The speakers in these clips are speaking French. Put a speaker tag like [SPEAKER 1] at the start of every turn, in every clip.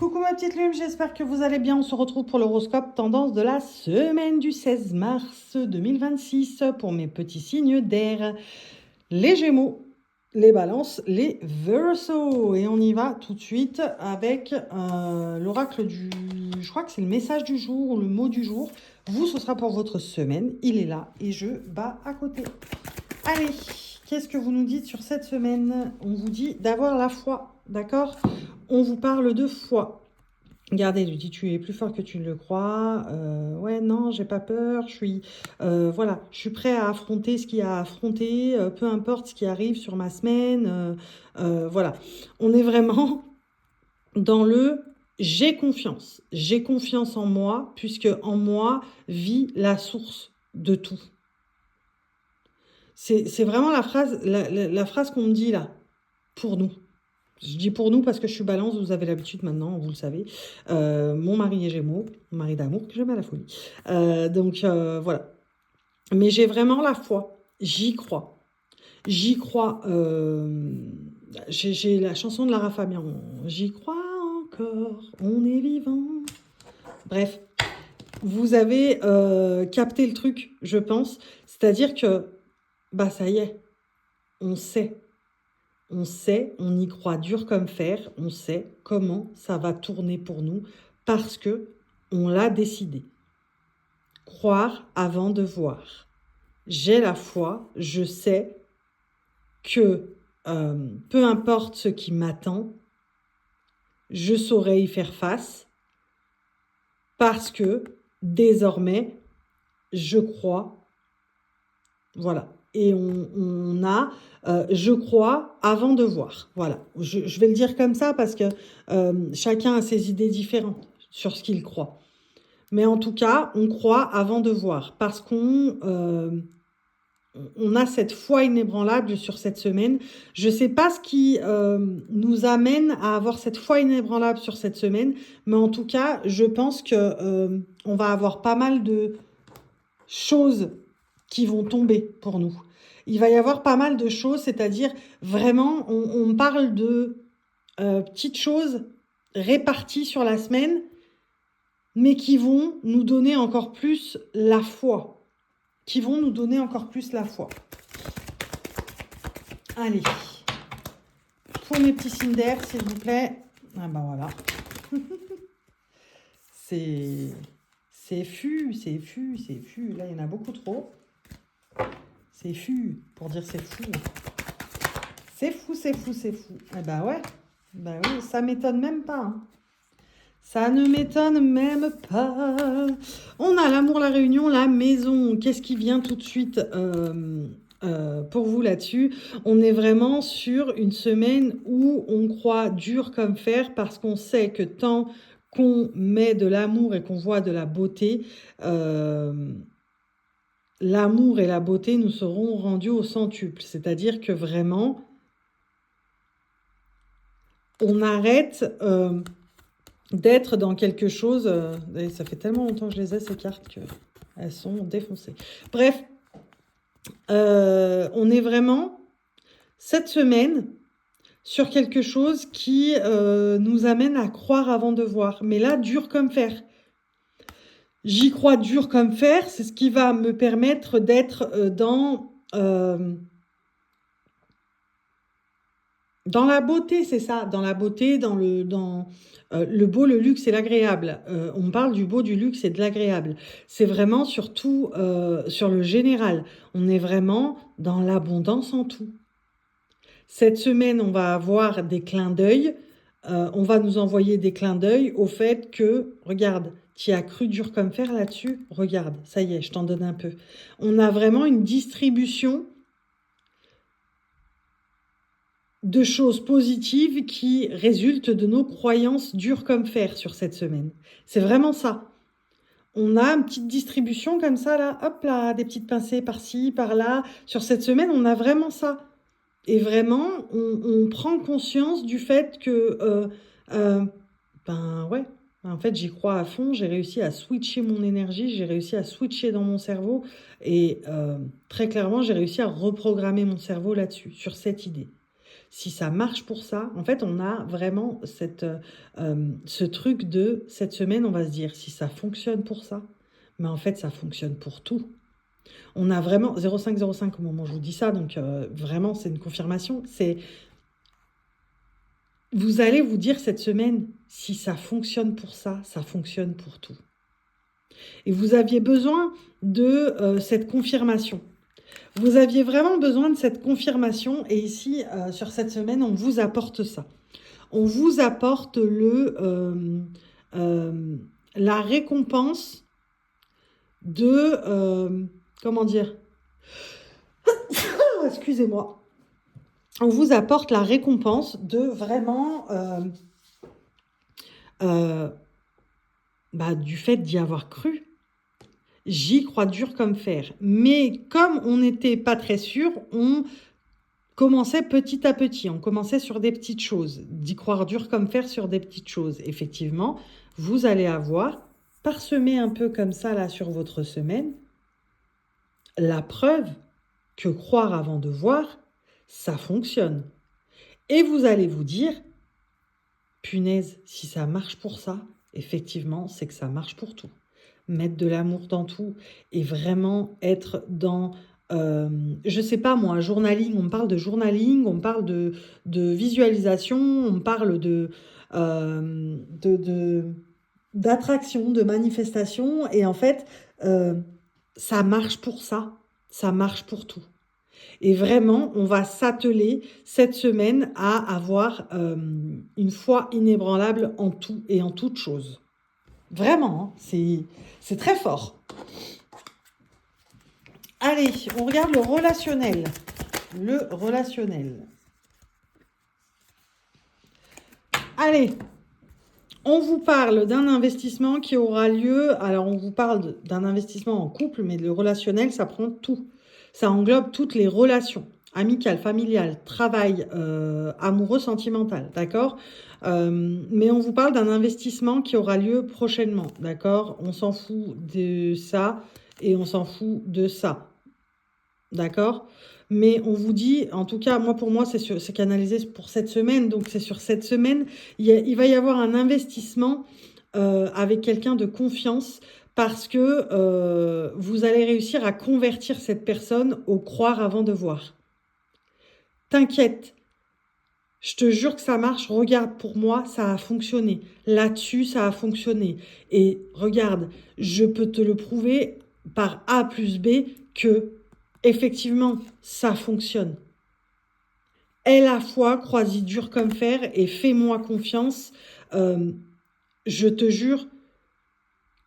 [SPEAKER 1] Coucou ma petite Lune, j'espère que vous allez bien. On se retrouve pour l'horoscope tendance de la semaine du 16 mars 2026 pour mes petits signes d'air. Les Gémeaux, les Balances, les Verseaux. Et on y va tout de suite avec l'oracle du... Je crois que c'est le message du jour ou le mot du jour. Vous, ce sera pour votre semaine. Il est là et je bats à côté. Allez, qu'est-ce que vous nous dites sur cette semaine? On vous dit d'avoir la foi, d'accord? On vous parle de foi. Regardez, lui dit tu es plus fort que tu ne le crois. Ouais, non, j'ai pas peur. Voilà, je suis prêt à affronter ce qu'il y a à affronter, peu importe ce qui arrive sur ma semaine. Voilà, on est vraiment dans le j'ai confiance. J'ai confiance en moi, puisque en moi vit la source de tout. C'est vraiment la phrase qu'on me dit là, pour nous. Je dis pour nous parce que je suis balance, vous avez l'habitude maintenant, vous le savez. Mon mari est Gémeaux, mon mari d'amour que j'aime à la folie. Voilà. Mais j'ai vraiment la foi, j'y crois. J'y crois. J'ai la chanson de Lara Fabian. J'y crois encore, on est vivant. Bref, vous avez capté le truc, je pense. C'est-à-dire que, bah ça y est, on sait. On sait, on y croit dur comme fer, on sait comment ça va tourner pour nous parce que on l'a décidé. Croire avant de voir. J'ai la foi, je sais que peu importe ce qui m'attend, je saurai y faire face parce que désormais, je crois. Voilà. Et on a, je crois, avant de voir. Voilà. Je vais le dire comme ça parce que chacun a ses idées différentes sur ce qu'il croit. Mais en tout cas, on croit avant de voir parce qu'on on a cette foi inébranlable sur cette semaine. Je ne sais pas ce qui nous amène à avoir cette foi inébranlable sur cette semaine, mais en tout cas, je pense que on va avoir pas mal de choses qui vont tomber pour nous. Il va y avoir pas mal de choses, c'est-à-dire vraiment, on parle de petites choses réparties sur la semaine, mais qui vont nous donner encore plus la foi. Qui vont nous donner encore plus la foi. Allez. Pour mes petits signes d'air, s'il vous plaît. Ah ben voilà. C'est fût. Là, il y en a beaucoup trop. C'est fût, pour dire c'est fou. C'est fou. Eh ben ouais. Ben oui, ça m'étonne même pas. Hein. Ça ne m'étonne même pas. On a l'amour, la réunion, la maison. Qu'est-ce qui vient tout de suite pour vous là-dessus? On est vraiment sur une semaine où on croit dur comme fer parce qu'on sait que tant qu'on met de l'amour et qu'on voit de la beauté, l'amour et la beauté nous seront rendus au centuple. C'est-à-dire que vraiment, on arrête d'être dans quelque chose... et ça fait tellement longtemps que je les ai, ces cartes, qu'elles sont défoncées. Bref, on est vraiment, cette semaine, sur quelque chose qui nous amène à croire avant de voir. Mais là, dur comme fer. J'y crois dur comme fer, c'est ce qui va me permettre d'être dans la beauté, c'est ça, dans la beauté, dans le beau, le luxe et l'agréable. On parle du beau, du luxe et de l'agréable. C'est vraiment surtout sur le général. On est vraiment dans l'abondance en tout. Cette semaine, on va avoir des clins d'œil. On va nous envoyer des clins d'œil au fait que, regarde, tu as cru dur comme fer là-dessus, regarde, ça y est, je t'en donne un peu. On a vraiment une distribution de choses positives qui résultent de nos croyances dures comme fer sur cette semaine. C'est vraiment ça. On a une petite distribution comme ça, là, hop là, des petites pincées par-ci, par-là. Sur cette semaine, on a vraiment ça. Et vraiment, on prend conscience du fait que, ben ouais, en fait, j'y crois à fond. J'ai réussi à switcher mon énergie, j'ai réussi à switcher dans mon cerveau. Et très clairement, j'ai réussi à reprogrammer mon cerveau là-dessus, sur cette idée. si ça marche pour ça, en fait, on a vraiment ce truc de cette semaine, on va se dire, si ça fonctionne pour ça, mais en fait, ça fonctionne pour tout. On a vraiment 0505 au moment où je vous dis ça, donc vraiment, c'est une confirmation. Vous allez vous dire cette semaine, si ça fonctionne pour ça, ça fonctionne pour tout. Et vous aviez besoin de cette confirmation. Vous aviez vraiment besoin de cette confirmation. Et ici, sur cette semaine, on vous apporte ça. On vous apporte la récompense de... comment dire? Excusez-moi. On vous apporte la récompense de vraiment... du fait d'y avoir cru. J'y crois dur comme fer. Mais comme on n'était pas très sûr, on commençait petit à petit. On commençait sur des petites choses. D'y croire dur comme fer sur des petites choses. Effectivement, vous allez avoir, parsemé un peu comme ça là sur votre semaine, la preuve que croire avant de voir, ça fonctionne. Et vous allez vous dire, punaise, si ça marche pour ça, effectivement, c'est que ça marche pour tout. Mettre de l'amour dans tout et vraiment être dans, je sais pas moi, journaling, on me parle de journaling, on me parle de visualisation, on me parle d'attraction, de manifestation, et en fait, ça marche pour ça marche pour tout. Et vraiment, on va s'atteler cette semaine à avoir une foi inébranlable en tout et en toute chose. Vraiment, hein, c'est très fort. Allez, on regarde le relationnel. Le relationnel. Allez, on vous parle d'un investissement qui aura lieu. Alors, on vous parle d'un investissement en couple, mais le relationnel, ça prend tout. Ça englobe toutes les relations. Amicales, familiales, travail, amoureux, sentimental, d'accord? Mais on vous parle d'un investissement qui aura lieu prochainement, d'accord? On s'en fout de ça et on s'en fout de ça, d'accord? Mais on vous dit, en tout cas, moi pour moi, c'est canalisé pour cette semaine, donc c'est sur cette semaine, il va y avoir un investissement avec quelqu'un de confiance, parce que vous allez réussir à convertir cette personne au croire avant de voir. T'inquiète, je te jure que ça marche. Regarde, pour moi, ça a fonctionné. Là-dessus, ça a fonctionné. Et regarde, je peux te le prouver par A plus B que, effectivement, ça fonctionne. Aie la foi, crois-y dur comme fer et fais-moi confiance. Je te jure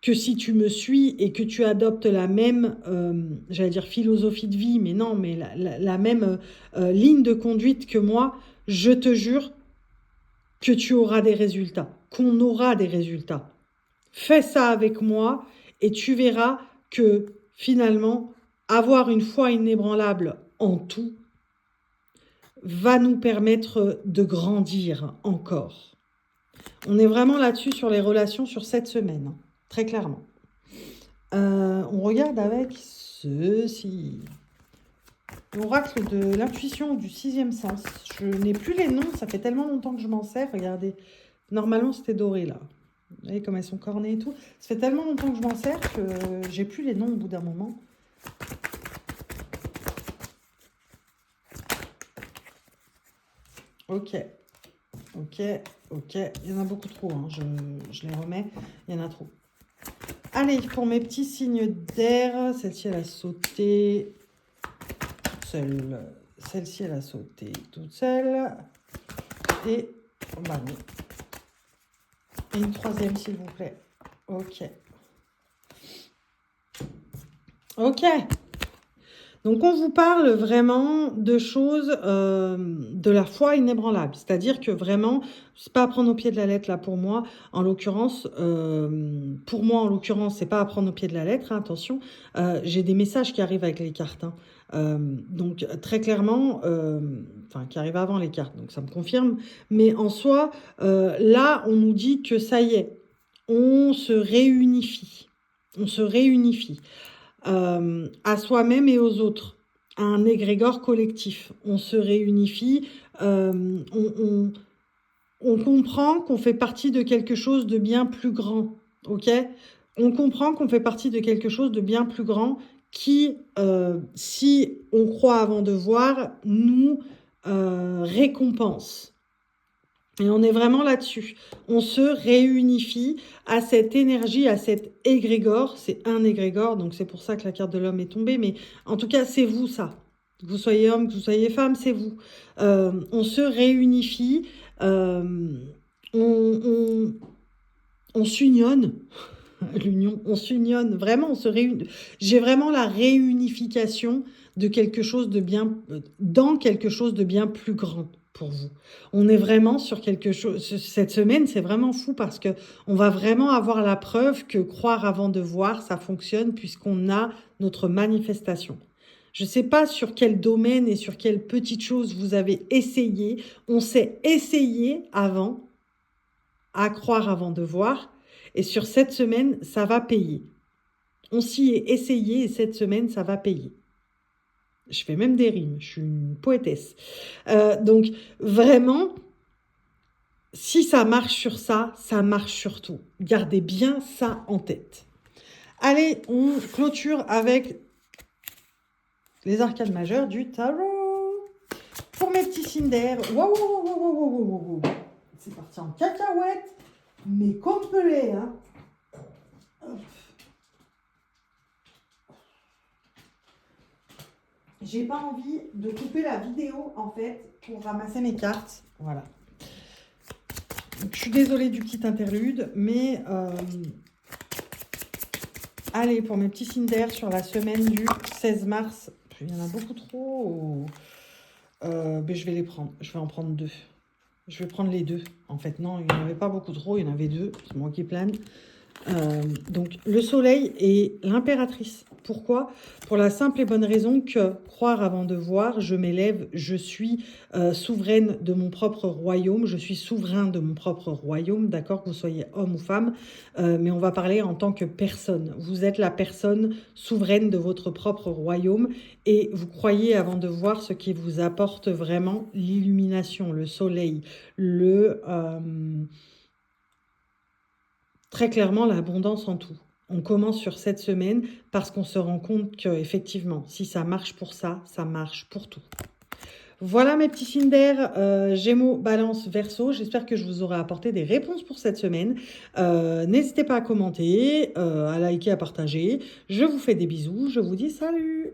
[SPEAKER 1] que si tu me suis et que tu adoptes la même, j'allais dire philosophie de vie, mais non, mais la même ligne de conduite que moi, je te jure que tu auras des résultats, qu'on aura des résultats. Fais ça avec moi et tu verras que finalement, avoir une foi inébranlable en tout va nous permettre de grandir encore. On est vraiment là-dessus sur les relations sur cette semaine. Très clairement. On regarde avec ceci. L'oracle de l'intuition du 6e sens. Je n'ai plus les noms, ça fait tellement longtemps que je m'en sers. Regardez, normalement c'était doré là. Vous voyez comme elles sont cornées et tout. Ça fait tellement longtemps que je m'en sers que j'ai plus les noms au bout d'un moment. Ok. Il y en a beaucoup trop, hein. Je les remets. Il y en a trop. Allez, pour mes petits signes d'air, celle-ci, elle a sauté toute seule. Celle-ci, elle a sauté toute seule. Et, et une troisième, s'il vous plaît. Ok. Donc, on vous parle vraiment de choses, de la foi inébranlable. C'est-à-dire que vraiment, c'est pas à prendre au pied de la lettre là pour moi. En l'occurrence, c'est pas à prendre au pied de la lettre, hein, attention. J'ai des messages qui arrivent avec les cartes. Hein. Donc, très clairement, qui arrivent avant les cartes, donc ça me confirme. Mais en soi, là, on nous dit que ça y est, on se réunifie. On se réunifie. À soi-même et aux autres, à un égrégore collectif. On se réunifie On comprend qu'on fait partie de quelque chose de bien plus grand, ok? On comprend qu'on fait partie de quelque chose de bien plus grand qui, si on croit avant de voir, nous récompense. Et on est vraiment là-dessus. On se réunifie à cette énergie, à cet égrégore. C'est un égrégore, donc c'est pour ça que la carte de l'homme est tombée. Mais en tout cas, c'est vous ça. Que vous soyez homme, que vous soyez femme, c'est vous. On se réunifie. On s'unionne. L'union, on s'unionne. Vraiment, on se réunit. J'ai vraiment la réunification de quelque chose de bien, dans quelque chose de bien plus grand pour vous. On est vraiment sur quelque chose. Cette semaine, c'est vraiment fou parce que on va vraiment avoir la preuve que croire avant de voir, ça fonctionne puisqu'on a notre manifestation. Je ne sais pas sur quel domaine et sur quelle petite chose vous avez essayé. On s'est essayé avant à croire avant de voir. Et sur cette semaine, ça va payer. On s'y est essayé et cette semaine, ça va payer. Je fais même des rimes, je suis une poétesse. Donc, vraiment, si ça marche sur ça, ça marche sur tout. Gardez bien ça en tête. Allez, on clôture avec les arcanes majeures du tarot. Pour mes petits Cinder, wow. C'est parti en cacahuète, mais complet, hein. Hop. J'ai pas envie de couper la vidéo en fait pour ramasser mes cartes. Voilà. Donc, je suis désolée du petit interlude, mais allez, pour mes petits Cinder sur la semaine du 16 mars, il y en a beaucoup trop. Mais je vais les prendre. Je vais en prendre 2. Je vais prendre les 2. En fait, non, il n'y en avait pas beaucoup trop, il y en avait 2. C'est moi qui plane. Donc, le soleil et l'impératrice. Pourquoi? Pour la simple et bonne raison que croire avant de voir, je m'élève, je suis souveraine de mon propre royaume, je suis souverain de mon propre royaume, d'accord, que vous soyez homme ou femme, mais on va parler en tant que personne. Vous êtes la personne souveraine de votre propre royaume et vous croyez avant de voir ce qui vous apporte vraiment l'illumination, le soleil, très clairement, l'abondance en tout. On commence sur cette semaine parce qu'on se rend compte qu'effectivement, si ça marche pour ça, ça marche pour tout. Voilà mes petits Cinder, Gémeaux, Balance, Verseau. J'espère que je vous aurai apporté des réponses pour cette semaine. N'hésitez pas à commenter, à liker, à partager. Je vous fais des bisous. Je vous dis salut!